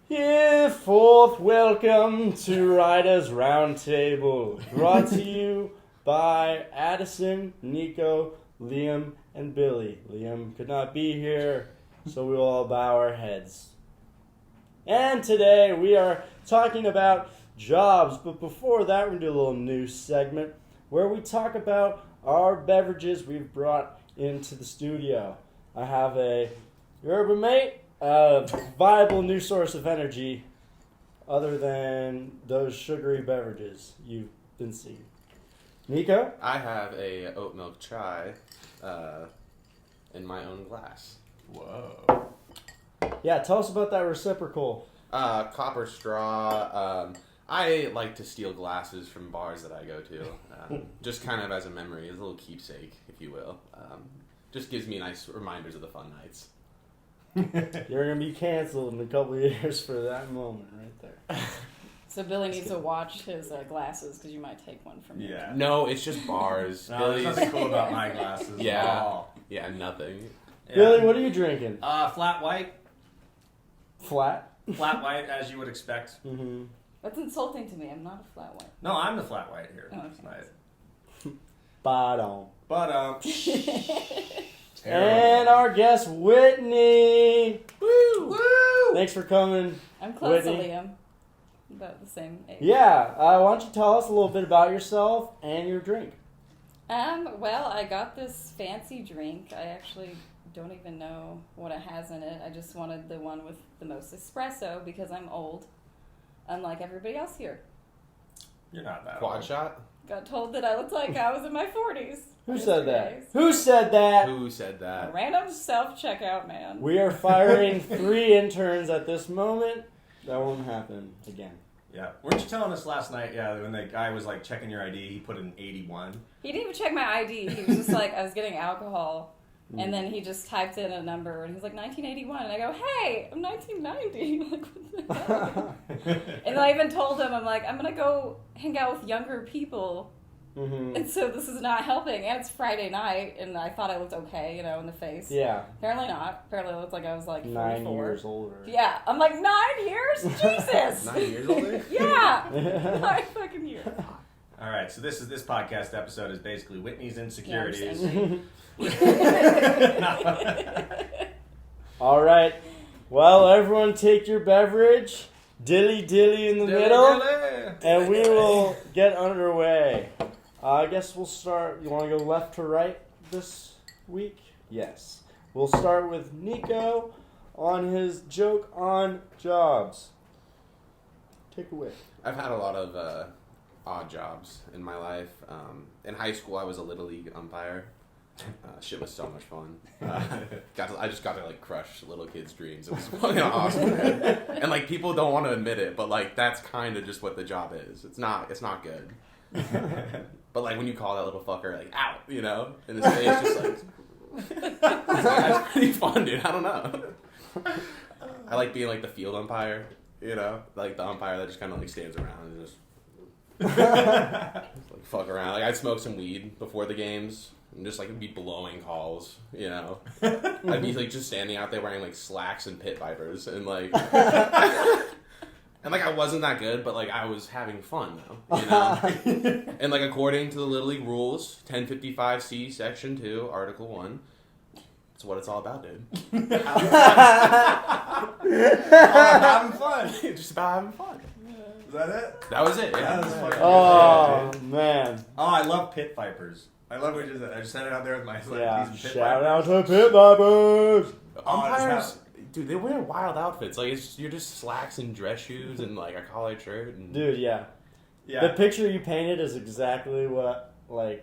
Yeah, fourth welcome to Writers Roundtable, brought to you by Addison, Nico, Liam, and Billy. Liam could not be here, so we will all bow our heads. And today we are talking about jobs, but before that we're going to do a little news segment where we talk about our beverages we've brought into the studio. I have a Yerba Mate, a viable new source of energy other than those sugary beverages you've been seeing. Nico? I have a oat milk chai in my own glass. Whoa. Yeah, tell us about that reciprocal. Copper straw. I like to steal glasses from bars that I go to, just kind of as a memory, as a little keepsake, if you will. Just gives me nice reminders of the fun nights. You're going to be canceled in a couple of years for that moment right there. So Billy needs to watch his glasses because you might take one from him. Yeah. No, it's just bars. No, there's nothing cool about my glasses. Yeah. At all. Yeah, nothing. Yeah. Billy, what are you drinking? Flat white. Flat? Flat white, as you would expect. Mm-hmm. That's insulting to me. I'm not a flat white. No, I'm the flat white here. Oh, okay. Bottom. But, And our guest, Whitney. Woo! Woo! Thanks for coming. I'm close Whitney. to Liam. About the same age. Yeah, why don't you tell us a little bit about yourself and your drink? Well, I got this fancy drink. I actually don't even know what it has in it. I just wanted the one with the most espresso because I'm old, unlike everybody else here. You're not that Quad old. shot? Got told that I looked like I was in my 40s. Who said that? Yesterday. Who said that? Who said A that? random self-checkout man. We are firing 3 interns at this moment. That won't happen again. Yeah. Weren't you telling us last night, when the guy was, like, checking your ID, he put an 81? He didn't even check my ID. He was just like, I was getting alcohol. And then he just typed in a number, and he's like, 1981. And I go, hey, I'm 1990. Like, what the hell? And then I even told him, I'm like, I'm going to go hang out with younger people. Mm-hmm. And so this is not helping. And it's Friday night, and I thought I looked okay, in the face. Yeah, Apparently not. Apparently it looked like I was like 9 44. years older. Yeah. I'm like, 9 years? Jesus! 9 years older? Yeah. 9 fucking years. All right, so this podcast episode is basically Whitney's Yeah, I'm insecurities. just angry. All right. Well, everyone take your beverage. Dilly dilly in the middle. And we will get underway. I guess we'll start. You want to go left to right this week? Yes. We'll start with Nico on his joke on jobs. Take away. I've had a lot of odd jobs in my life. In high school, I was a Little League umpire. Shit was so much fun. I just got to like crush little kids' dreams. It was fucking awesome, man. And like people don't want to admit it, but like that's kind of just what the job is. It's not good. But like when you call that little fucker like out, in his face, just like that's pretty fun, dude. I don't know. I like being like the field umpire, like the umpire that just kind of like stands around and just like fuck around. Like I'd smoke some weed before the games. And just like be blowing calls, I'd be like just standing out there wearing like slacks and pit vipers and like and like I wasn't that good, but like I was having fun though, And like according to the Little League rules, 1055C Section 2, Article 1, that's what it's all about, dude. Having fun. Just about having fun. Is that it? That was it. Yeah. That was fucking Oh, good. man. Oh, I love pit vipers. I love what you just said. I just said it out there with my Yeah. pit Shout vipers. out to Pit Vipers. Umpires, dude, they wear wild outfits. Like you're just slacks and dress shoes and like a collared shirt. And Dude, yeah. Yeah. The picture you painted is exactly what I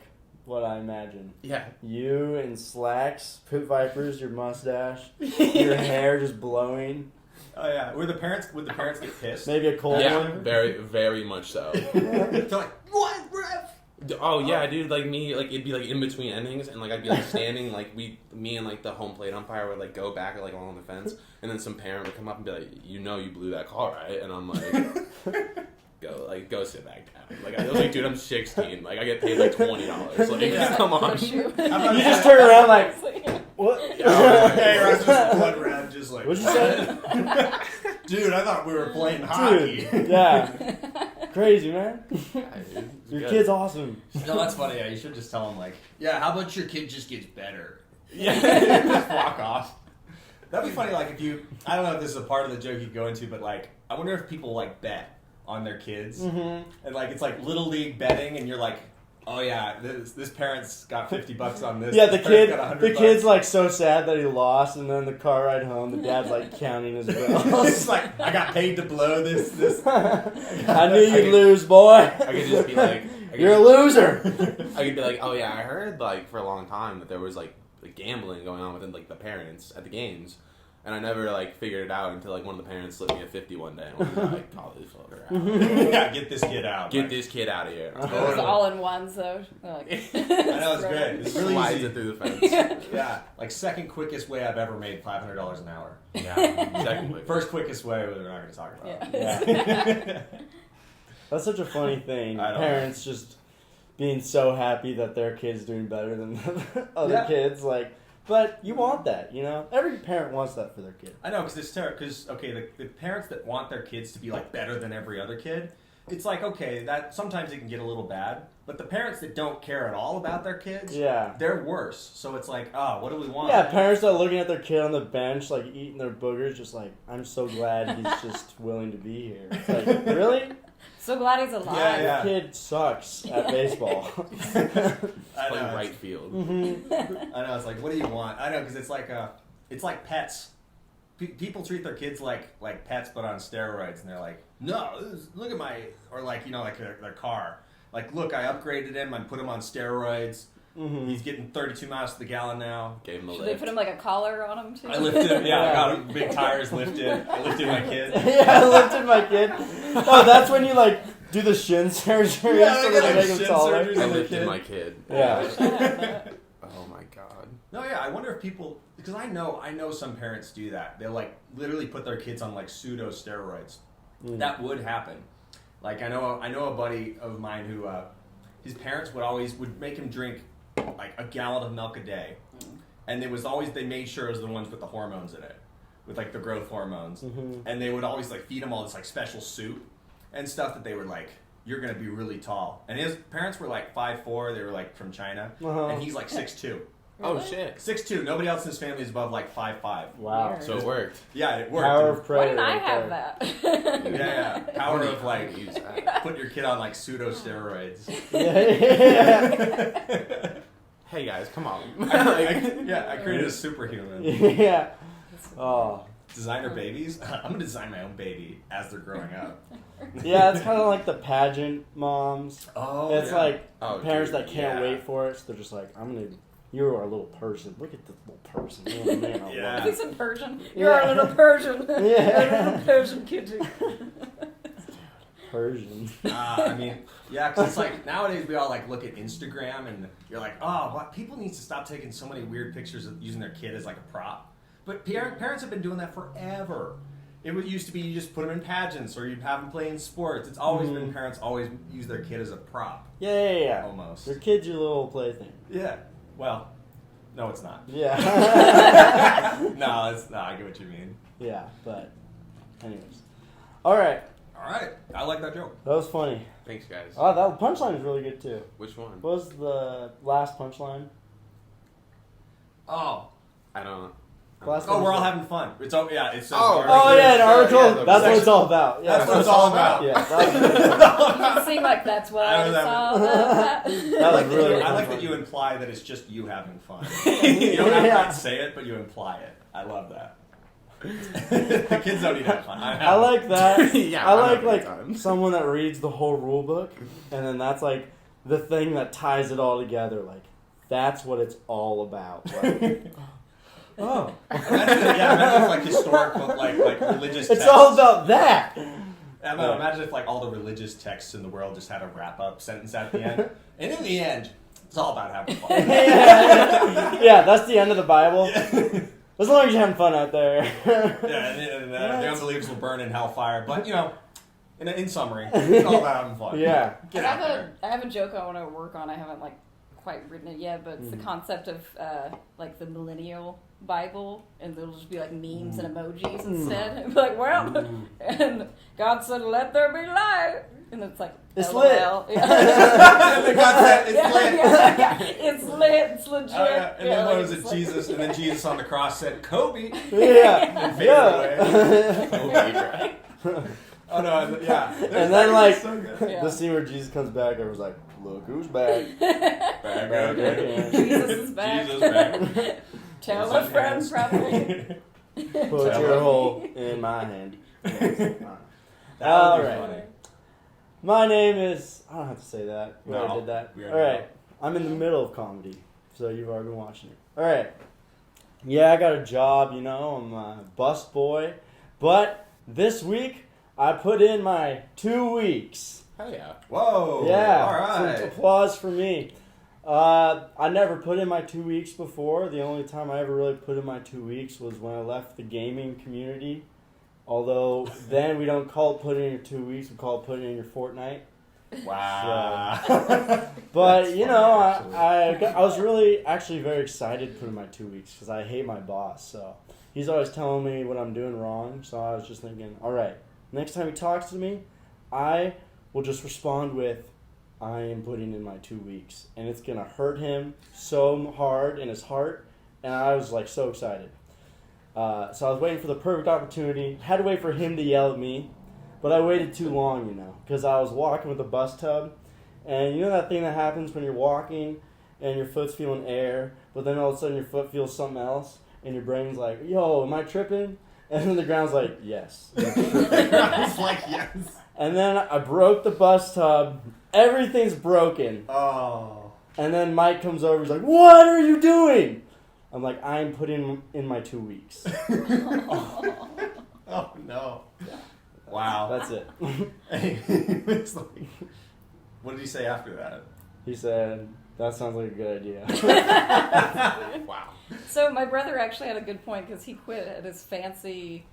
imagine. yeah, You in slacks, Pit Vipers, your mustache, your hair just blowing. Oh yeah. Would the parents get pissed? Maybe a cold yeah, one. very, very much so. They're like, what, ref? Oh yeah, dude. Like me, like it'd be like in between innings, and like I'd be like standing, like me and like the home plate umpire would like go back like along the fence, and then some parent would come up and be like, you blew that call, right? And I'm like, go sit back down. Like I was like, dude, I'm 16. Like I get paid like $20. Like Yeah. come on. You just turn around like, what? Hey, Russ, just blood red, just like. What'd you say? Dude, I thought we were playing hockey. Dude, yeah. Crazy, man. Yeah, dude. Your Good. kid's awesome. No, that's funny. Yeah, you should just tell him like, Yeah, how about your kid just gets better? yeah, just walk off. That'd be funny. Like if you, I don't know if this is a part of the joke you go into, but like, I wonder if people like bet on their kids, and like it's like little league betting, and you're like, oh yeah, this parent's got $50 on this. Yeah, this the parent's got kid's $100. like so sad that he lost, and then the car ride home, the dad's like counting his bills. It's like I got paid to blow this. I knew you'd lose, boy. I could just be like, You're a loser. I could be like, oh yeah, I heard like for a long time that there was like gambling going on within like the parents at the games, and I never like figured it out until like one of the parents slipped me a 50 one day, and I was like, call this fucker out. Yeah, get this kid out. Get Like, this kid out of here. It was all in ones though. They're like, I know it's great. It's really Slides easy. it through the fence. Yeah, like second quickest way I've ever made $500 an hour. Yeah, exactly. First quickest way we're not going to talk about. Yeah. That's such a funny thing. I know. Parents just being so happy that their kid's doing better than other Yeah. kids. Like, but you want that, you know? Every parent wants that for their kid. I know, because it's terrible. Because, okay, the parents that want their kids to be, like, better than every other kid, it's like, okay, that sometimes it can get a little bad. But the parents that don't care at all about their kids, Yeah. they're worse. So it's like, oh, what do we want? Yeah, parents are looking at their kid on the bench, like, eating their boogers, just like, I'm so glad he's just willing to be here. It's like, really? so glad he's alive. Yeah, yeah. Your kid sucks at baseball. I Playing know. right field. I know, it's like, what do you want? I know, because it's like pets. People treat their kids like pets, but on steroids, and they're like, no, look at my, or like, you know, like their car. Like, look, I upgraded him, I put him on steroids. He's getting 32 miles to the gallon now. Gave him a Should they lift. put him like a collar on him too? I lifted him, yeah, I got him, big tires lifted. I lifted my kid. Yeah, I lifted my kid. Oh, that's when you, like, do the shin surgery Yeah, so I that got, they make like, him shin taller. surgery. I Another lifted kid. my kid. Yeah. Oh my god. No, yeah, I wonder if people, because I know some parents do that. They'll like literally put their kids on like pseudo steroids. That would happen. Like I know a buddy of mine who his parents would make him drink like a gallon of milk a day, and they made sure it was the ones with the hormones in it, with like the growth hormones, and they would always like feed him all this like special soup and stuff that they were like, you're gonna be really tall. And his parents were like 5'4", they were like from China, and he's like 6'2". Oh shit. 6'2". Nobody else in his family is above like 5'5". Wow. Weird. So it worked. Yeah, it worked. Power of Why prayer. didn't I right have there. that? Yeah. Power of Like, like use that. put your kid on like pseudo steroids. Yeah. Hey guys, come on. I created a superhuman. Yeah. Oh. Designer babies. I'm gonna design my own baby as they're growing up. Yeah, it's kind of like the pageant moms. Oh, It's like Oh, parents dude, that can't yeah. wait for it, so they're just like, you are a little person. Look at this little person. Oh, man, I Yeah. love He's a Persian. You're a little Persian. Yeah. You're a little Persian kitty. Persian. I mean, yeah, because it's like nowadays we all like look at Instagram and you're like, oh, what? People need to stop taking so many weird pictures of using their kid as like a prop. But parents have been doing that forever. It used to be you just put them in pageants or you'd have them play in sports. It's always been parents always use their kid as a prop. Yeah. Almost. Your kid's your little plaything. Yeah. Well, no, it's not. Yeah. No, I get what you mean. Yeah, but anyways. All right. All right, I like that joke. That was funny. Thanks guys. Oh, that punchline is really good too. Which one? What was the last punchline? Oh, I don't. Last we're all punchline. having fun. It's yeah, it's Oh, Oh yeah, an article. Yeah, that's what it's all about. Yeah, That's what it's all about. Yeah, that was, Seem like that's what I I know that saw. that I was like, that, really I like fun. that you imply that it's just you having fun. You don't have to Yeah. like, say it, but you imply it. I love that. The kids don't need to have fun. I like that. Yeah, I I'm like having a good time. someone that reads the whole rule book, and then that's like the thing that ties it all together. Like that's what it's all about. Like, oh, Imagine if like historical, like religious. it's texts. all about that. Imagine if like all the religious texts in the world just had a wrap up sentence at the end, and in the end, it's all about having fun. Yeah, that's the end of the Bible. As long as you're having fun out there. Yeah, and the unbelievers will burn in hellfire. But you know, in summary, it's all about having fun. Yeah. Get out there. I have a joke I want to work on. I haven't like quite written it yet, but it's the Mhm. concept of like the millennial Bible, and it'll just be like memes and emojis instead. It'll be like, well, and God said, "Let there be light," and it's like It's LOL. lit. Yeah. And God said, "It's lit." Yeah. It's lit. It's legit. Oh, yeah. And then what like, was it? it's like- Jesus, and then Jesus on the cross said, "Kobe." Yeah. Fade Yeah. Oh no, yeah. And then, like, so good. Yeah. The scene where Jesus comes back, everyone's like, look who's back. Back Back again. Jesus is back. Jesus back. Tell Yes, a friend, yes. probably. Put Tell your him. hole in my hand. That would be Alright. funny. My name is. I don't have to say that. We already No, did that. we already Alright. I'm in the middle of comedy, so you've already been watching it. Alright. Yeah, I got a job, I'm a bus boy. But this week, I put in my 2 weeks. Hell yeah. Whoa. Yeah, All some right. applause for me. I never put in my 2 weeks before. The only time I ever really put in my 2 weeks was when I left the gaming community. Although then we don't call it putting in your 2 weeks, we call it putting in your fortnight. Wow. But That's you funny, know, actually. I was really actually very excited to put in my 2 weeks because I hate my boss. So he's always telling me what I'm doing wrong. So I was just thinking, all right, next time he talks to me, I will just respond with, I am putting in my 2 weeks, and it's gonna hurt him so hard in his heart. And I was like so excited. So I was waiting for the perfect opportunity. Had to wait for him to yell at me, but I waited too long, because I was walking with a bus tub, and you know that thing that happens when you're walking and your foot's feeling air, but then all of a sudden your foot feels something else, and your brain's like, "Yo, am I tripping?" And then the ground's like, "Yes." It's like, yes. And then I broke the bus tub. Everything's broken. Oh. And then Mike comes over. He's like, "What are you doing?" I'm like, "I'm putting in my 2 weeks." Oh no. Wow. That's it. It's like, what did he say after that? He said, "That sounds like a good idea." Wow. So my brother actually had a good point because he quit at his fancy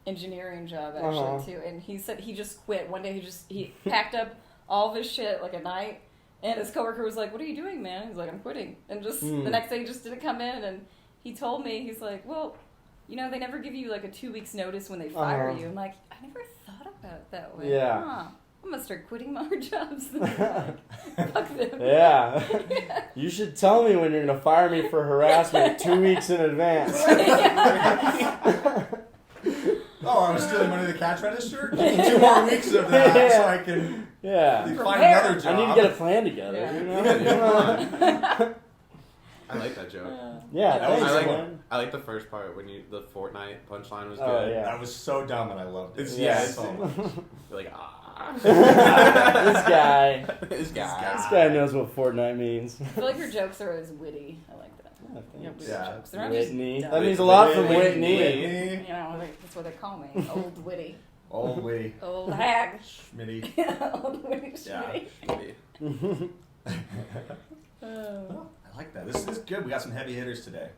engineering job actually Uh-huh. too, and he said he just quit one day. He packed up all of his shit like at night, and his coworker was like, "What are you doing, man?" He's like, "I'm quitting." And just the next day, he just didn't come in, and he told me, he's like, "Well, they never give you like a 2 weeks notice when they fire Uh-huh. you." I'm like, I never thought about it that way. Yeah. Huh. I'm gonna start quitting more jobs. Fuck them. Yeah. You should tell me when you're going to fire me for harassment 2 weeks in advance. Oh, I was stealing money at the cash register? Give me 2 more weeks of that so I can Yeah. find Prepare. another job. I need to get a plan together. Yeah. I like that joke. Yeah, That was thanks, a good man. I like the first part when the Fortnite punchline was good. Oh, yeah. That was so dumb and I loved it. It's, Yeah. so much. You're like, ah. This guy. This guy. This guy knows what Fortnite means. I feel like your jokes are always witty. I like that. Yeah, Yeah, thanks. witty Yeah. jokes. They're not just Whitney. dumb. That means a lot from Whitney. Whitney. That's what they call me. Old witty. Old Witty. Old hag. Schmitty. Old witty Yeah. schmitty. I like that. This is good. We got some heavy hitters today.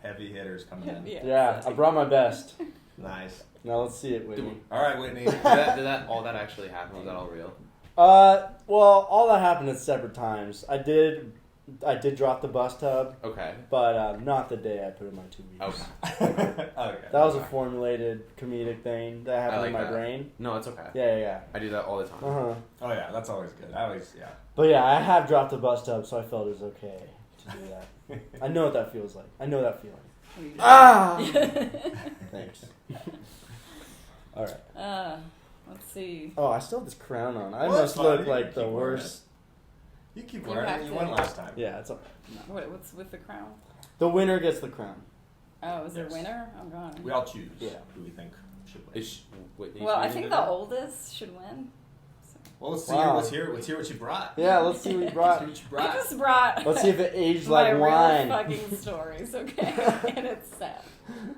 Heavy hitters coming in. Yeah, I brought my best. Nice. Now let's see it, Whitney. All right, Whitney. Did that all that actually happen? Was that all real? Well, all that happened at separate times. I did drop the bus tub, Okay. but not the day I put in my 2 weeks. Okay. Okay. That was a formulated comedic thing that happened I like in my that. brain. No, it's okay. Yeah. I do that all the time. Uh-huh. Oh yeah, that's always good. I always But yeah, I have dropped the bus tub, so I felt it was okay to do that. I know what that feels like. I know that feeling. Ah! Thanks. All right. Let's see. Oh, I still have this crown on. I Well, must that's fine. look You can like the keep worst. You keep You wearing have it. You to. won last time. Yeah, it's What's with the crown? the winner gets the crown. Oh, is there a Yes. winner? I'm gone. We all choose Yeah. who we think should win. Is Whitney Well, I choosing think to the do it? oldest should win. Well, let's see. Wow. Let's hear what you brought. Yeah, let's see what you Let's brought. see what you I brought. just brought Let's see if it aged my like real wine. fucking stories, okay? And it's sad.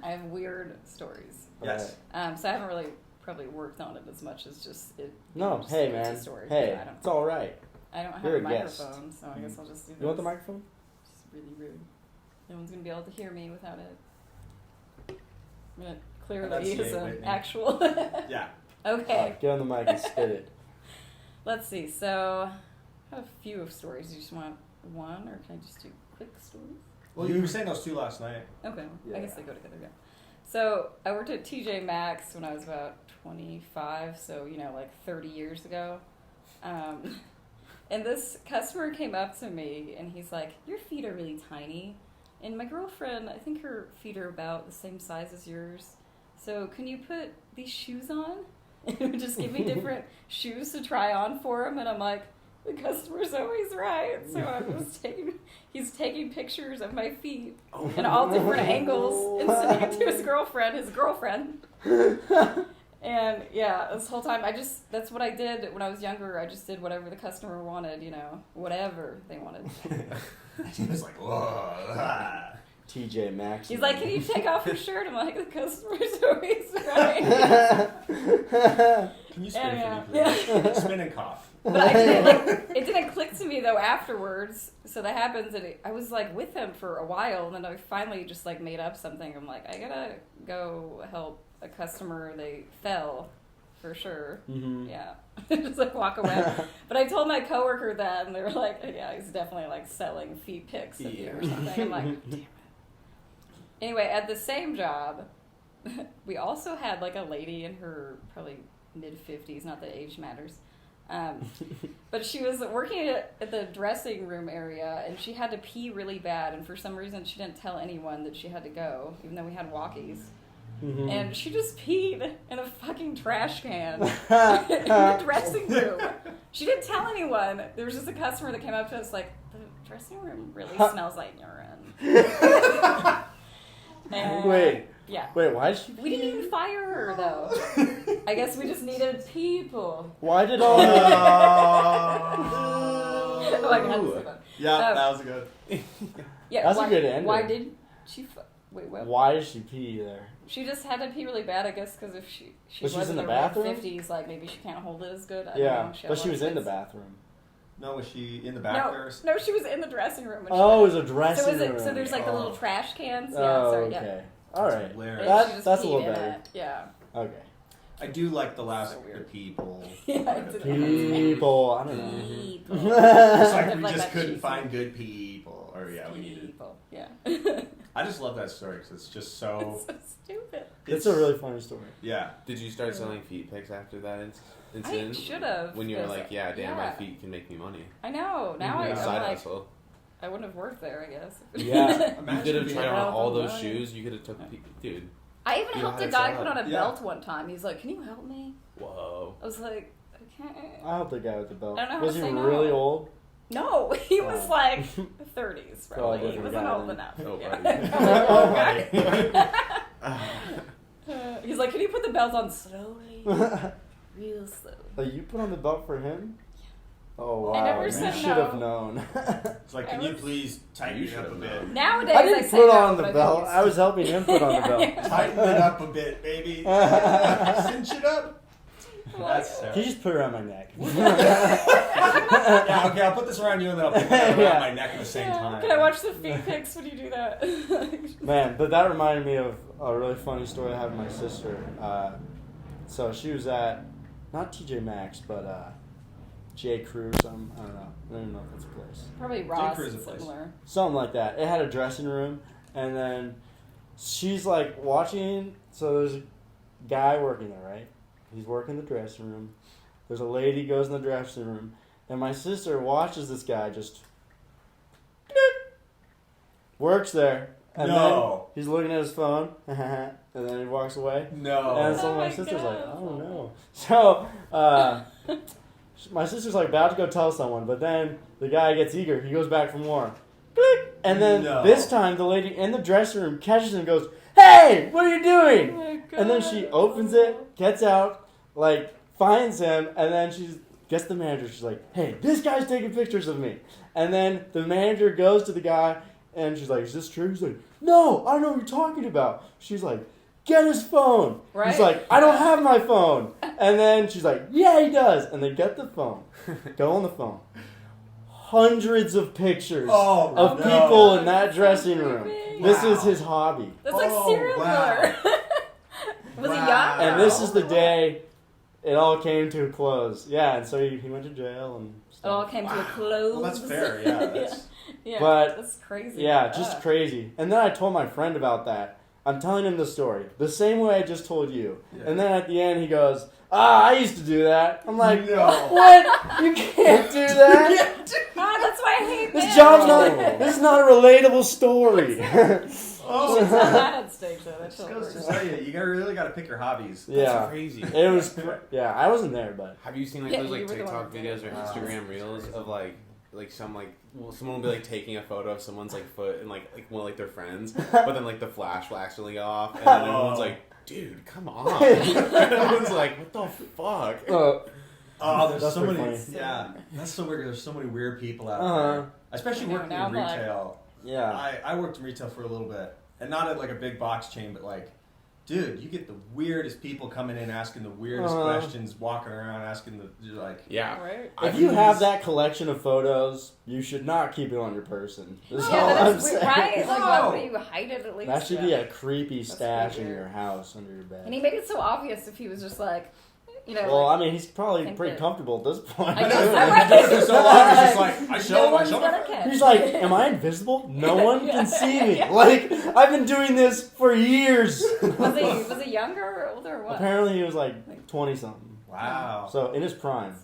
I have weird stories. Yes. So I haven't really probably worked on it as much as just it. No, just hey it's a man. story. Hey, Yeah, it's all right. I don't have you're a a guest. microphone, so I guess I'll just do this. You want the microphone? It's really rude. No one's gonna be able to hear me without it. I'm gonna clearly Enunciate, use an Whitney. actual. Yeah. Okay. Get on the mic and spit it. Let's see. So, I have a few of stories. You just want one, or can I just do quick stories? Well, you were saying those two last night. Okay, Yeah. I guess they go together. Yeah. So I worked at TJ Maxx when I was about 25, so like 30 years ago. And this customer came up to me and he's like, "Your feet are really tiny, and my girlfriend, I think her feet are about the same size as yours. So can you put these shoes on?" And he would just give me different shoes to try on for him, and I'm like, the customer's always right. So he's taking pictures of my feet in all different angles and sending it to his girlfriend. And yeah, this whole time that's what I did when I was younger. I just did whatever the customer wanted, whatever they wanted. He was like, whoa. TJ Maxx. He's like, "Can you take off your shirt?" I'm like, the customer's always right. Can you spin Yeah, for me, please? Spin and cough. But it didn't click to me though afterwards. So that happens, and I was like with him for a while, and then I finally just like made up something. I'm like, I gotta go help a customer. They fell, for sure. Mm-hmm. Yeah, just like walk away. But I told my coworker that, and they were like, "Yeah, he's definitely like selling feet pics of you or something." I'm like, damn it. Anyway, at the same job, we also had like a lady in her probably mid-50s. Not that age matters. But she was working at the dressing room area, and she had to pee really bad, and for some reason she didn't tell anyone that she had to go, even though we had walkies. Mm-hmm. And she just peed in a fucking trash can in the dressing room. She didn't tell anyone. There was just a customer that came up to us like, "The dressing room really smells like urine." And, Wait. Yeah. Wait, why did she pee? We didn't even fire her, though. I guess we just needed people. Why did all Oh my god, that's so fun. Yeah, Um, that was good. Yeah, That's a why, good ending. Why did she... Wait, what? Why did she pee there? She just had to pee really bad, I guess, because if she Was she was in in the her bathroom? 50s, like, maybe she can't hold it as good. I don't Yeah, know. Had but a she lot was of in the kids. bathroom. No, was she in the back there? No, she was in the dressing room. When Oh, it she was a dressing room. So there's like the little Oh. trash cans. Yeah, Oh, sorry, okay. yeah. All right. Hilarious. That- She just that's a peed little in better. it. Yeah. Okay. I do like the last So weird. the people. Yeah, part it's of it. People, I don't know. People. It's like Kind we of just that couldn't cheesy. find good people. Or yeah, we needed. People. Yeah. I just love that story because it's just so. It's so stupid. It's a really funny story. Yeah. Did you start selling feet pics after that I incident? should have. When you were like, yeah, damn, my feet can make me money. I know. Now Yeah. I'm Side like, hustle. I wouldn't have worked there, I guess. Yeah. You Imagine could have being tried able- on all the those money. shoes. You could have took, dude. I even You helped know a how to guy sell put on a it. belt one time. He's like, "Can you help me?" Whoa. I was like, "Okay." I helped the guy with the belt. I don't know how Was to he say no. really old? No, he was Oh. like 30s, Probably probably. He different wasn't guy old then. enough. Oh, Yeah. buddy. He's like, "Can you put the belt on slowly, real slow?" Like, you put on the belt for him? Oh, wow. I never you said should no. have known. It's like, can you please tighten You it up a should've bit? known. Nowadays, I I didn't say put no, on but the I belt. used I was helping him put on the belt. Yeah. Tighten it up a bit, baby. Cinch it up. That's Can terrible. you just put it around my neck? Yeah, okay, I'll put this around you and then I'll put it around Yeah. my neck at the same Yeah. time. Can I watch the feet pics when you do that? Man, but that reminded me of a really funny story I had with my sister. So she was at, not TJ Maxx, but J. Crew or something. I don't know. I don't even know if that's a place. Probably Ross Crew's a is place. similar. Something like that. It had a dressing room, and then she's like watching. So there's a guy working there, right? He's working the dressing room. There's a lady goes in the dressing room, and my sister watches this guy just works there, and No. then he's looking at his phone, and then he walks away. No. And so Oh my my sister's like, God. oh no. So my sister's like about to go tell someone, but then the guy gets eager. He goes back for more. Click. And then No. this time the lady in the dressing room catches him and goes, "Hey, what are you doing?" Oh my God. And then she opens it, gets out, like finds him, and then she gets the manager. She's like, "Hey, this guy's taking pictures of me." And then the manager goes to the guy, and she's like, "Is this true?" He's like, "No, I don't know what you're talking about." She's like, "Get his phone." Right? He's like, "I don't have my phone." And then she's like, "Yeah, he does." And they get the phone, go on the phone. Hundreds of pictures Oh, of no. people in that That's so dressing room. creepy. This Wow. is his hobby. That's like Oh, serial wow. killer. Was he Wow. young? And this is the Wow. day it all came to a close. Yeah, and so he went to jail and It all stuff. came to a Wow. close. Well, that's fair, yeah. That's, Yeah, But, that's crazy. Yeah, just crazy. And then I told my friend about that. I'm telling him the story the same way I just told you. Yeah. And then at the end he goes, I used to do that. I'm like, No. what? You can't do that. That's why I hate This men. job's not. This is not a relatable story. Oh, Tell that on stage though. That's just so goes to weird. tell you, really got to pick your hobbies. That's Yeah, crazy. it was. Yeah, I wasn't there, but Have you seen like Yeah, those like you were the one TikTok who did videos or it. Instagram reels of like some like someone will be like taking a photo of someone's like foot and like one of like their friends, but then like the flash will accidentally go off, and then everyone's like, "Dude, come on!" Everyone's like, "What the fuck?" Oh, there's That's so pretty many. funny. Yeah, that's so weird. There's so many weird people out Uh-huh. there, especially I know, working now in I'm like- retail. yeah. I worked in retail for a little bit, and not at like a big box chain, but like, dude, you get the weirdest people coming in asking the weirdest Uh-huh. questions, walking around asking you're like, Yeah. Right? If you have that collection of photos, you should not keep it on your person. That's all Yeah, I'm that is weird, saying. right? Like, No. why would you hide it at least? That should be a creepy That's stash in weird. your house under your bed. And he made it so obvious if he was just like, you know. Well, like, I mean, he's probably think pretty that- comfortable at this point. I guess I've so, been right? doing it for so long. It's just like I no show one's my gonna catch. He's like, am I invisible? No one can see me. Like, I've been doing this for years. Was he younger or older or what? Apparently, he was like 20 something. Wow. So in his prime.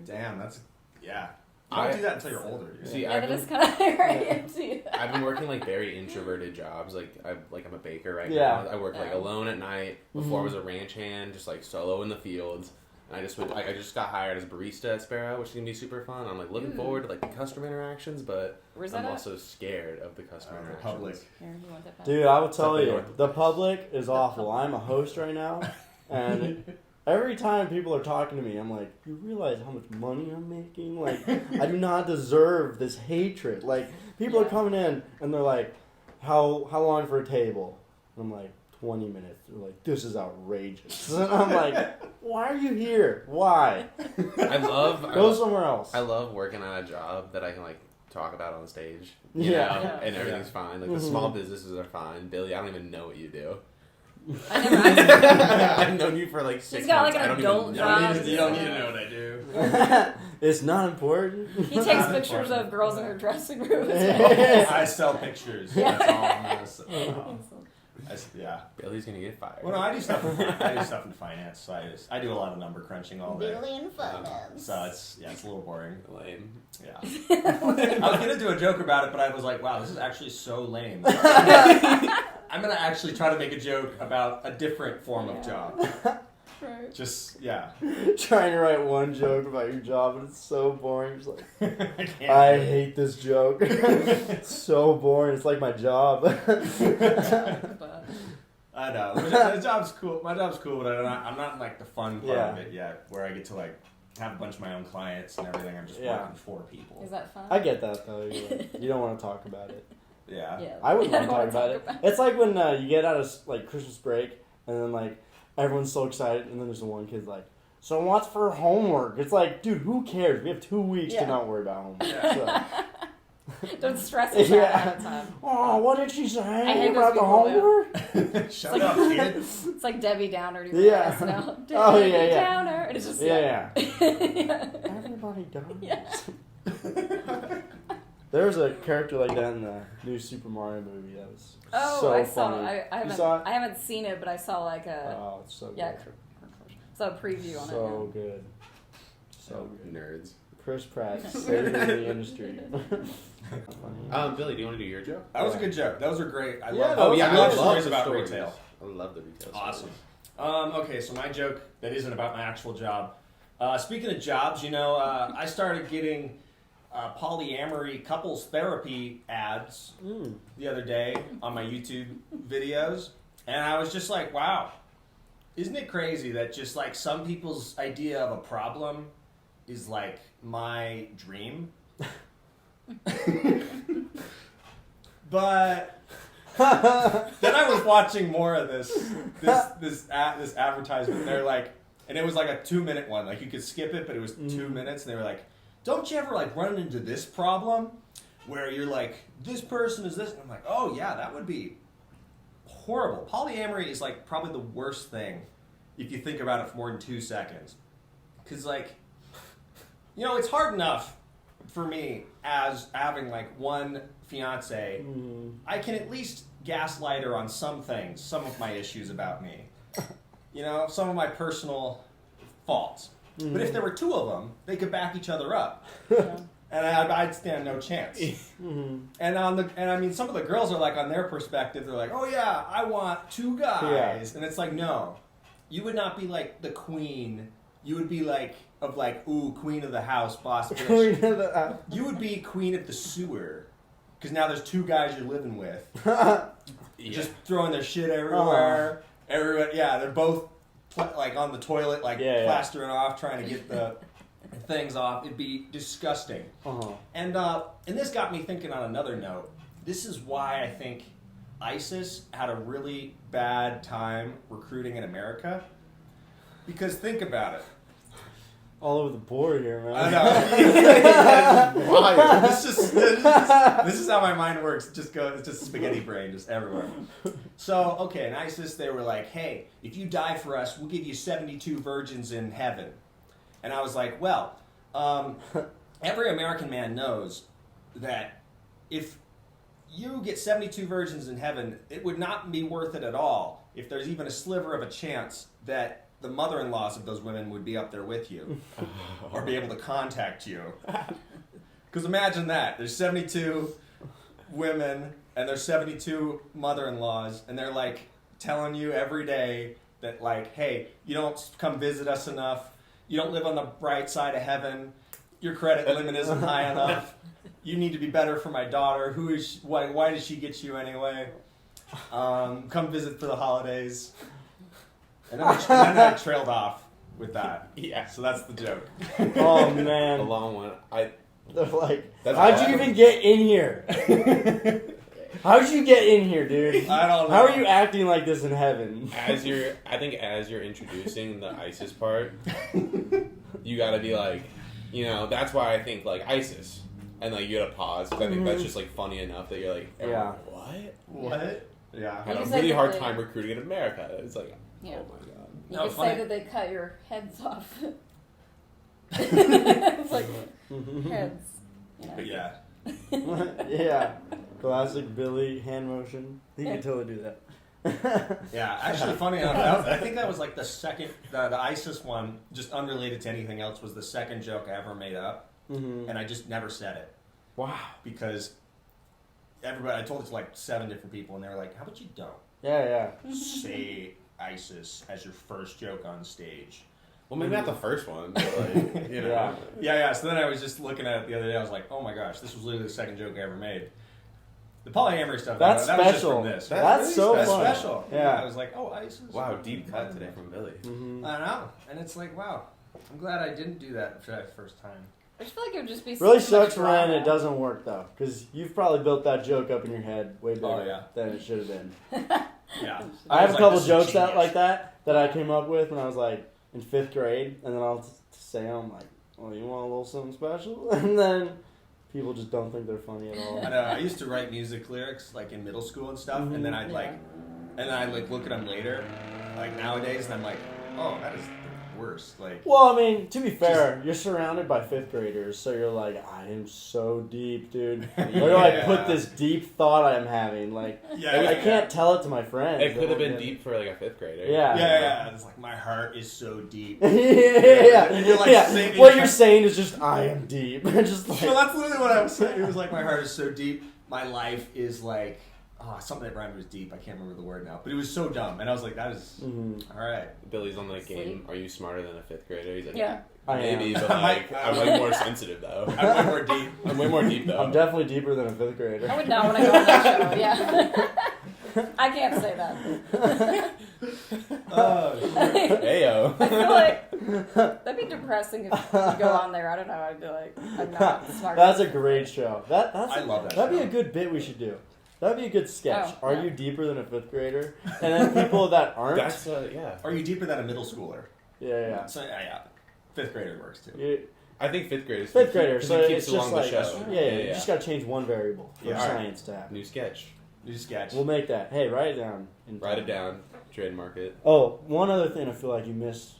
Damn, that's yeah. You don't do that until you're older. Dude. See, Yeah, I've that been, is kind of very empty. I've been working like very introverted jobs. Like I'm a baker right Yeah. now. I work like Yeah. alone at night. Before I was a ranch hand, just like solo in the fields. And I just got hired as barista at Sparrow, which is gonna be super fun. I'm like looking forward to like the customer interactions, but Where's I'm that at? also scared of the customer The interactions. public. Here, you want that back? Dude, I will tell Something you, north. the public is awful. I'm a host right now, and every time people are talking to me, I'm like, you realize how much money I'm making? Like, I do not deserve this hatred. Like, people are coming in, and they're like, how long for a table? And I'm like, 20 minutes. They're like, this is outrageous. And I'm like, why are you here? Why? Go somewhere else. I love working on a job that I can like talk about on stage. Yeah. You know, Yeah. and everything's fine. Like the small businesses are fine. Billy, I don't even know what you do. I never. I've known you for like 6 He's got, months. like, an I don't adult even job. know You don't need to know what I do. It's not important. He takes pictures of girls in her dressing room. I sell pictures. That's all I'm gonna say. Yeah. Billy's gonna get fired. Well, no, I do stuff. I do stuff in finance, so I do a lot of number crunching all day. Billion finance. So it's a little boring. Lame. Yeah. I was gonna do a joke about it, but I was like, wow, this is actually so lame. I'm gonna actually try to make a joke about a different form of job. Right. Just yeah. Trying to write one joke about your job, and it's so boring. It's like, I can't. I hate this joke. It's so boring. It's like my job. But I know. The job's cool. My job's cool, but I'm not in like the fun part Yeah. of it yet, where I get to like have a bunch of my own clients and everything. I'm just Yeah. working for people. is that fun? I get that though. You don't want to talk about it. Yeah. Yeah. I wouldn't I want to don't talk wanna about it. It's like when you get out of like Christmas break, and then like everyone's so excited, and then there's the one kid like, "So what's for homework?" It's like, dude, who cares? We have 2 weeks Yeah. to not worry about homework. Yeah. So. Don't stress it Yeah. out ahead of time. Oh, what did she say hate about the those people, homework? Shut like- up, kid. It's like Debbie Downer. Do Yeah. SNL. Debbie Oh, yeah, yeah. Downer. And it's just Yeah, yeah. Everybody does. Yeah. There was a character like that in the new Super Mario movie. That was Oh, so I saw. funny. I You saw it? haven't seen it, but I saw like a Oh, it's so yeah. good. Saw a preview on So it. good. So good. Nerds. Chris Pratt saving the industry. Billy, do you want to do your joke? That was a good joke. Those are great. I Yeah, love. those I are love good. stories the about stories. retail. I love the retail. Awesome. stories. Okay, so my joke that isn't about my actual job. Speaking of jobs, I started getting polyamory couples therapy ads the other day on my YouTube videos, and I was just like, wow, isn't it crazy that just like some people's idea of a problem is like my dream? But then I was watching more of this advertisement. They're like, and it was like a 2-minute one. Like you could skip it, but it was 2 minutes. And they were like, "Don't you ever like run into this problem where you're like, this person is this?" And I'm like, "Oh yeah, that would be horrible." Polyamory is like probably the worst thing if you think about it for more than 2 seconds, because like, it's hard enough for me, as having like one fiance, I can at least gaslight her on some things, some of my issues about me. You know, some of my personal faults. But if there were two of them, they could back each other up. Yeah. And I'd stand no chance. And I mean, some of the girls are like, on their perspective, they're like, oh yeah, I want two guys. And it's like, no, you would not be like the queen. You would be like, ooh, queen of the house, boss bitch. You would be queen of the sewer. Because now there's two guys you're living with. Just throwing their shit everywhere. Everybody, they're both like on the toilet, like plastering off, trying to get the things off. It'd be disgusting. And this got me thinking on another note. This is why I think ISIS had a really bad time recruiting in America. Because think about it. All over the board here, man. I know. Wild. This is how my mind works. It's just spaghetti brain, just everywhere. So, okay, in ISIS, they were like, hey, if you die for us, we'll give you 72 virgins in heaven. And I was like, well, every American man knows that if you get 72 virgins in heaven, it would not be worth it at all if there's even a sliver of a chance that the mother-in-laws of those women would be up there with you or be able to contact you. Because imagine that. There's 72 women and there's 72 mother-in-laws and they're like telling you every day that like, hey, you don't come visit us enough. You don't live on the bright side of heaven. Your credit limit isn't high enough. You need to be better for my daughter. Who is she? Why did she get you anyway? Come visit for the holidays. And then I trailed off with that. Yeah. So that's the joke. Oh man. A long one. They're like, That's how'd bad. you even get in here? How'd you get in here, dude? I don't know. How are you acting like this in heaven? As you're introducing the ISIS part, you gotta be like, you know, that's why I think like ISIS, and like you gotta pause because I think that's just like funny enough that you're like, Yeah. What? Yeah. I had You a said really that hard they- time recruiting in America. It's like, Yeah. oh my god. You No, could funny. say that they cut your heads off. It's like heads. Yeah. Yeah. Classic Billy hand motion. He can totally do that. Yeah. Actually, funny enough, I think that was like the second, the ISIS one, just unrelated to anything else, was the second joke I ever made up. And I just never said it. Wow. Because I told it to like 7 different people and they were like, how about you don't Yeah, say ISIS as your first joke on stage? Well, maybe not the first one, but like, you know. Yeah. Yeah. So then I was just looking at it the other day. I was like, oh my gosh, this was literally the second joke I ever made. The polyamory stuff. That's that was just special. from this. That's so That's fun. special. Yeah. I was like, oh, ISIS. Wow, deep cut today from Billy. I know. And it's like, wow. I'm glad I didn't do that for that first time. I just feel like it would just be Really so much sucks when drama. it doesn't work though, because you've probably built that joke up in your head way better Oh, yeah. than it should have been. Yeah. I have a was like, couple this is jokes genius. like that I came up with when I was like in 5th grade, and then I'll say them like, "Well, you want a little something special?" And then people just don't think they're funny at all. I know. I used to write music lyrics like in middle school and stuff, and then I'd look at them later, like nowadays, and I'm like, oh, that is the worst. Like, Well, I mean, to be fair, you're surrounded by 5th graders, so you're like, I am so deep, dude. Where do I put this deep thought I'm having? Like, I can't tell it to my friends. It could have been Yeah. deep for like a 5th grader. Yeah. It's like my heart is so deep. yeah. And you're, like, singing- What you're saying is just, I am deep. Just like, So that's literally what I was saying. It was like my heart is so deep. My life is like something that rhymed with deep. I can't remember the word now, but it was so dumb, and I was like, that is all right. Billy's on the game. Sleep. Are you smarter than a 5th grader? He's like, Yeah. I am. maybe, but like, I'm way more sensitive though. I'm way more deep. I'm way more deep though. I'm definitely deeper than a 5th grader. I would not want to go on that show. Yeah. I can't say that. Heyo. I feel like that'd be depressing if you go on there. I don't know. I'd be like, I'm not smart. That's a great show. That's I love that That'd show. be a good bit we should do. That'd be a good sketch. Oh, Are yeah. you deeper than a 5th grader? And then people that aren't. That's yeah. Are you deeper than a middle schooler? yeah. So yeah. 5th grader works too. You, I think 5th graders. 5th grader, because so it keeps it's just along like the show. yeah, you just gotta change one variable for Yeah. science to happen. New sketch. New sketch. We'll make that. Hey, write it down. Write it down. Trademark it. Oh, one other thing I feel like you missed,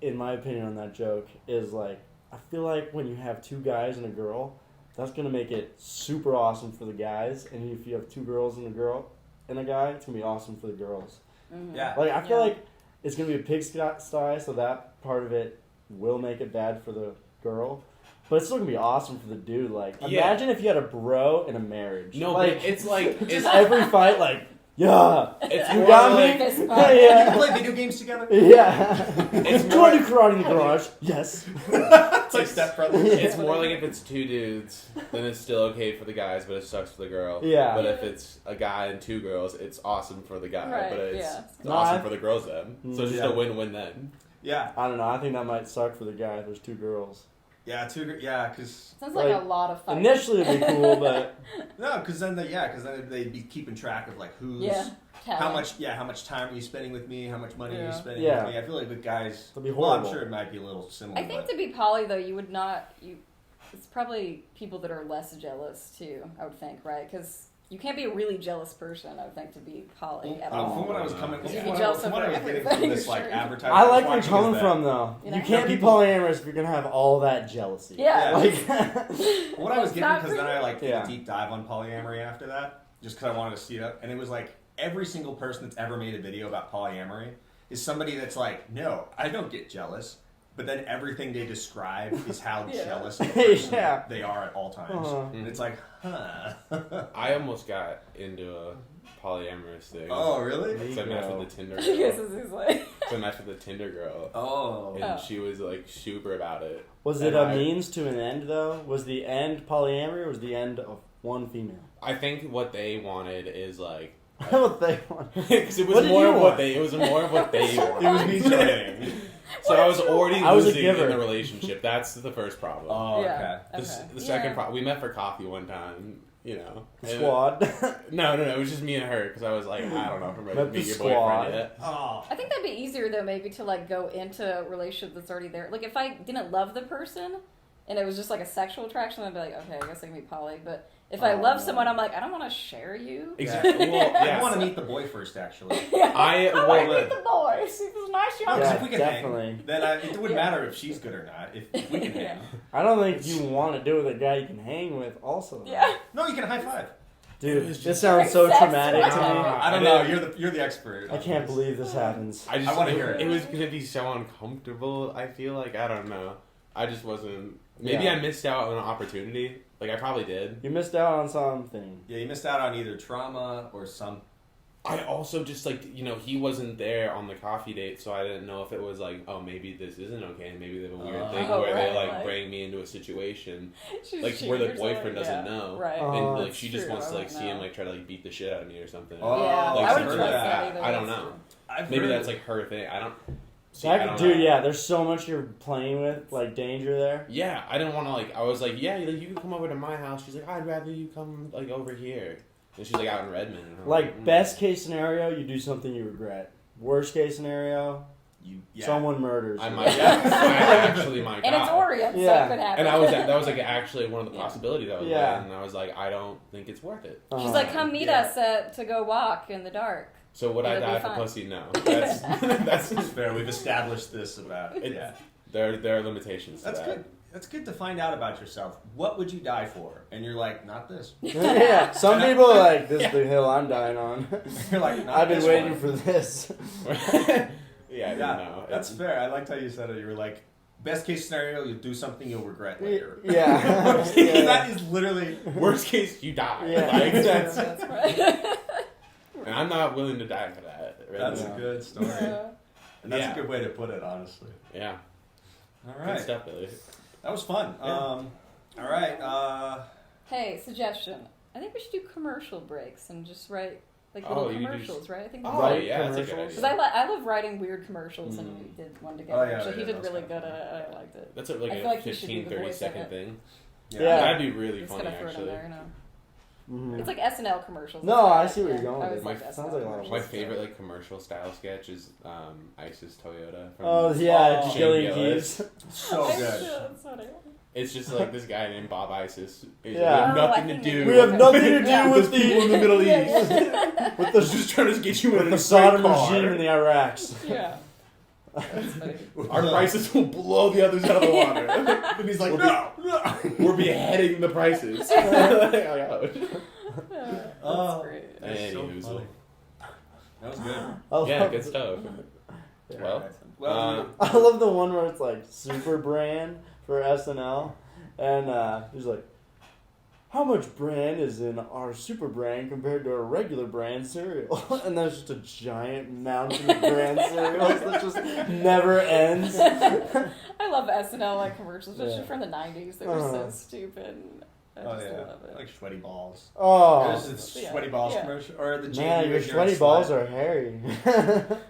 in my opinion, on that joke is like I feel like when you have two guys and a girl, that's gonna make it super awesome for the guys, and if you have two girls and a girl and a guy, it's gonna be awesome for the girls. Mhm. Yeah. Like I feel Yeah. like it's gonna be a pigsty, so that part of it will make it bad for the girl. But it's still gonna be awesome for the dude. Like, Yeah. imagine if you had a bro in a marriage. No, like, but it's like just it's every fight, like, yeah, it's you more got like me. Fist You bump. Yeah, play video games together? yeah. It's Do you want to more- do karate in the garage? Yes. It's like Step Brothers. it's more like if it's two dudes, then it's still okay for the guys, but it sucks for the girl. Yeah. But if it's a guy and two girls, it's awesome for the guy, Right, but it's, yeah. it's No, awesome I- for the girls then. So it's just Yeah. a win-win then. Yeah. I don't know. I think that might suck for the guy if there's two girls. Yeah, because Sounds like Like, a lot of fighting. Initially, it'd be cool, but then they'd be keeping track of like who's Yeah. how much time are you spending with me, how much money are you Yeah. spending Yeah. with me. I feel like with guys, it'll be well, I'm horrible. sure it might be a little similar. I think but to be poly though, you would not. It's probably people that are less jealous too. I would think, right? Because you can't be a really jealous person. I would think to be poly at all. from what I was coming, Yeah. from what, Jealous from what I was over getting from everything, this like sure. advertising, I like was where you're watching is coming that- from, though. You know? You can't be People- polyamorous if you're gonna have all that jealousy. Yeah. Like, What I was It's getting not because then I like did Yeah. a deep dive on polyamory after that, just because I wanted to see it, and it was like every single person that's ever made a video about polyamory is somebody that's like, no, I don't get jealous, but then everything they describe is how Yeah. jealous of the person Yeah. they are at all times, Uh-huh. and it's like, huh? I almost got into a polyamorous thing. Oh, really? So I matched No. with the Tinder I guess girl. this is like. So I matched with the Tinder girl. Oh, And Oh. she was like super about it. was it And a I- means to an end, though? Was the end polyamory, or was the end of one female? I think what they wanted is like What they want. because it What was did more you of want? what they. It was more of what they wanted. it was me joining. So I was already I was a losing in giver. the relationship. That's the first problem. Oh, okay. Yeah. The second problem, we met for coffee one time. You know, and- Squad. No, it was just me and her because I was like, I don't know if I'm ready to Met the meet your squad. boyfriend yet. Oh, I think that'd be easier though, maybe to like go into a relationship that's already there. Like if I didn't love the person and it was just like a sexual attraction, I'd be like, okay, I guess I can be poly. But if I Oh, love no. someone, I'm like, I don't want to share you. Exactly. Well, I yeah. want to meet the boy first, actually. I I want to well, meet the boy. See if it's nice young. Because Yeah, if we can definitely. hang, then it wouldn't matter if she's good or not. If we can hang. I don't think you want to do it with a guy you can hang with, also. Yeah. No, you can high five. Dude, It was this just- sounds so Sex traumatic to toy. me. I don't know. You're the expert. I can't believe this happens. I just I wanna hear it. It was gonna be so uncomfortable. I feel like I don't know. I just wasn't. Maybe Yeah. I missed out on an opportunity. Like I probably did. You missed out on something. Yeah, you missed out on either trauma or some. I also just like he wasn't there on the coffee date, so I didn't know if it was like, oh, maybe this isn't okay. Maybe they have a weird thing Oh, where they right, like like- bring me into a situation She's like where cheating the or boyfriend something. doesn't Yeah. know, Right. Oh, and like that's she just true, wants to I like don't see him know. like try to like beat the shit out of me or something. Oh, Yeah, like, I wouldn't something trust like that that. either. I don't That's know. true. I've Maybe heard- that's like her thing. I don't. See, I That, don't dude, know. yeah, there's so much you're playing with, like danger there. Yeah, I didn't want to like. I was like, yeah, like, you can come over to my house. She's like, I'd rather you come like over here. And she's like out in Redmond. And I'm Like, "Mm." best case scenario, you do something you regret. Worst case scenario, Yeah. someone murders I you. might. I actually might. And it's die. Orient, so Yeah. it could happen. And I was that was like actually one of the Yeah. possibilities I was Yeah. weighing, and I was like, I don't think it's worth it. Uh, She's like, come meet Yeah. us to go walk in the dark. So would I It'll be die for fine. pussy? No. That's That's fair. We've established this about It- yeah. there are limitations to That's that. good. That's good to find out about yourself. What would you die for? And you're like, not this. yeah, some people are like, this is the hill I'm dying on. You're like, not I've been this waiting one. for this. yeah, Yeah, no. that's fair. I liked how you said it. You were like, best case scenario, you'll do something you'll regret later. Yeah. Because Yeah. that is literally. Worst case, you die. Yeah. Like, that's, That's right. and I'm not willing to die for that. Really. That's Yeah. a good story. And that's Yeah. a good way to put it, honestly. Yeah. All Good right. stuff, Billy. That was fun. Yeah. All right. Hey, suggestion. I think we should do commercial breaks and just write like Oh, little you do commercials, right? I think Oh, Right, yeah, that's a good commercials. because idea. I love writing weird commercials, and we did one together. Oh, yeah, Actually, he yeah, did that was really kinda good fun. at it. I liked it. That's like I a feel like you should 15, do the 30 voice of second it. thing. Yeah. That'd be really Just funny, gotta throw it in actually. there, you know. Mhm. It's like SNL commercials. No, That's I why see where yeah, you're going I with always it. liked Sounds SNL like a lot of My commercials. favorite like commercial style sketch is ISIS Toyota. From Oh, yeah, Oh, Gillian Shane Gillis. Keys. So I- good. that's funny. It's just like this guy named Bob ISIS. He's Yeah. like, Oh, I nothing to think do. We have nothing to do Yeah. with people in the Middle Yeah, East. yeah. with They're the just trying to get you in with a the Saddam car. regime and the Iraqs. Yeah. That's funny. Our prices will blow the others out of the water. And he's like, no. We're beheading the prices. That's Oh. great. That's so Anywho. funny. That was good. I Yeah, love good the- stuff. Well, Well, I love the one where it's like super brand for SNL, and he's like, "How much brand is in our super brand compared to a regular brand cereal?" And there's just a giant mountain of brand cereals that just never ends. I love SNL like commercials, especially Yeah. from the '90s. They were so stupid. I oh just yeah, love it. like sweaty balls. Oh, This is Yeah. sweaty balls Yeah. commercial, or the Jamie man, your Riggins sweaty slide. balls are hairy. I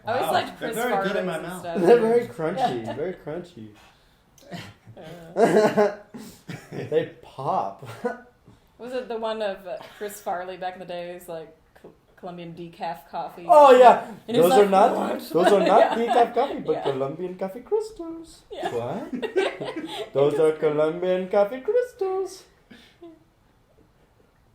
always Wow. liked They're Chris very good in Farley's my and mouth. stuff. They're very crunchy, very crunchy. They pop. Was it the one of Chris Farley back in the days, like Colombian decaf coffee? Oh yeah, And he's those like, are not "What?" those are not Yeah. decaf coffee, but Yeah. Colombian coffee crystals. Yeah. What? Those are Colombian coffee crystals.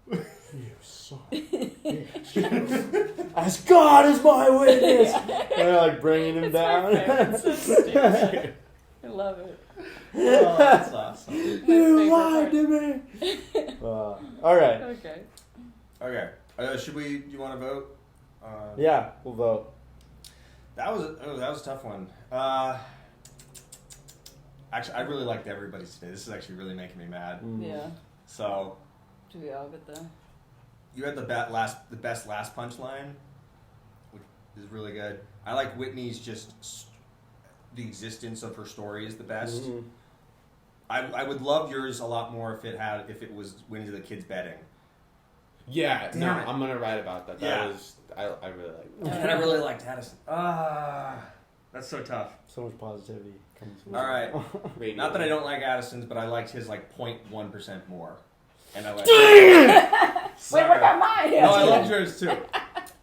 You son of a bitch. As God is my witness. And they're like bringing him It's down. my favorite. It's so stupid. I love it. Oh, that's awesome. You favorite lied to me. All right. Okay. Okay, should we? Do you want to vote? Yeah, we'll vote. That was a tough one. Actually, I really liked everybody's today. This is actually really making me mad. Yeah. So Do we all get the? you had the best last punchline, which is really good. I like Whitney's the existence of her story is the best. Mhm. I would love yours a lot more if it was went into the kids' bedding. yeah, no, Damn it. I'm gonna write about that. Yeah. That was I really like that. And I really liked Addison. That's so tough. So much positivity comes from All right. Radio. Not that I don't like Addison's, but I liked his like 0.1% more. And I liked Wait, what about mine? No, I loved yours too.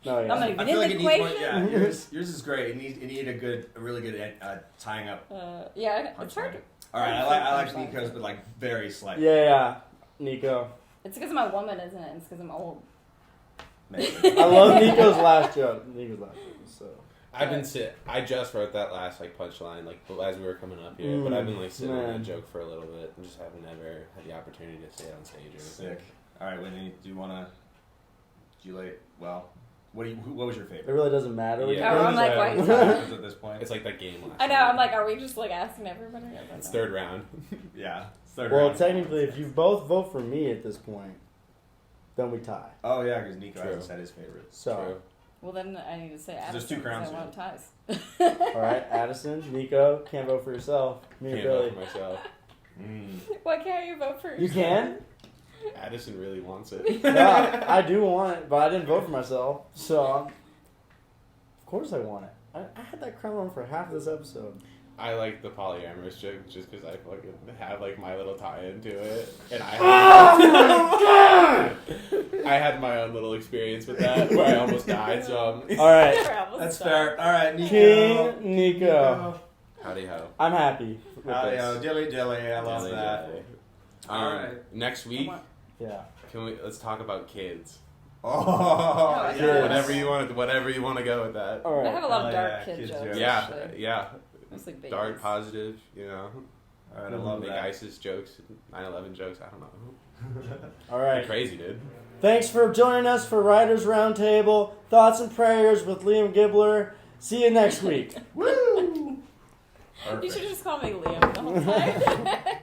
No, yeah. I'm like- I feel like it needs more. Equation? Yeah, yours is great. It needed a really good tying up. Yeah, it's hard. punchline. All right, I like Nico's, but like very slightly. Yeah, Nico. It's because I'm a woman, isn't it? It's because I'm old. Maybe. I love Nico's last joke. Nico's last joke. So. I just wrote that last like punchline like as we were coming up here, but I've been like sitting on Man. that joke for a little bit and just have never had the opportunity to say it on stage or Sick. All right, Whitney, do you want to? Well, what was your It favorite? really doesn't matter. Yeah. Oh, I'm like, Yeah. wait. At this point. It's like that game last I know. night. I'm like, are we just like asking everybody? I don't It's know. third round. Yeah. Third Well, round. technically, if you both vote for me at this point, then we tie. Oh yeah, because Nico True. hasn't said his favorite. So, True. Well, then I need to say There's Addison. two crowns because I want ties. all right, Addison, Nico, can't vote for yourself. Me or Can't vote Billy. for myself. Why can't you vote for You yourself? can? Addison really wants it. Yeah, I do want it, but I didn't vote for myself. So, of course I want it. I had that crown on for half this episode. I like the polyamorous joke just because I fucking have like my little tie-in to it, and I had my own little experience with that where I almost died. So All right, That's fair. All right, Nico. King Nico. howdy ho. I'm happy with Howdy-o, this. dilly dilly. I love Dilly that. dilly. All right. Next week, Yeah. let's talk about kids. Oh, Kids. yes. Whatever you want to go with that. All I right. have a lot of Oh, dark yeah, kid kids jokes. jokes. Yeah, actually. yeah. Mostly babies. Dark, positive, you know. All right, I love Make that. ISIS jokes, 9/11 jokes. I don't know. All You're right. crazy, dude. Thanks for joining us for Writers Roundtable. Thoughts and prayers with Liam Gibbler. See you next week. Woo! You should just call me Liam the whole time.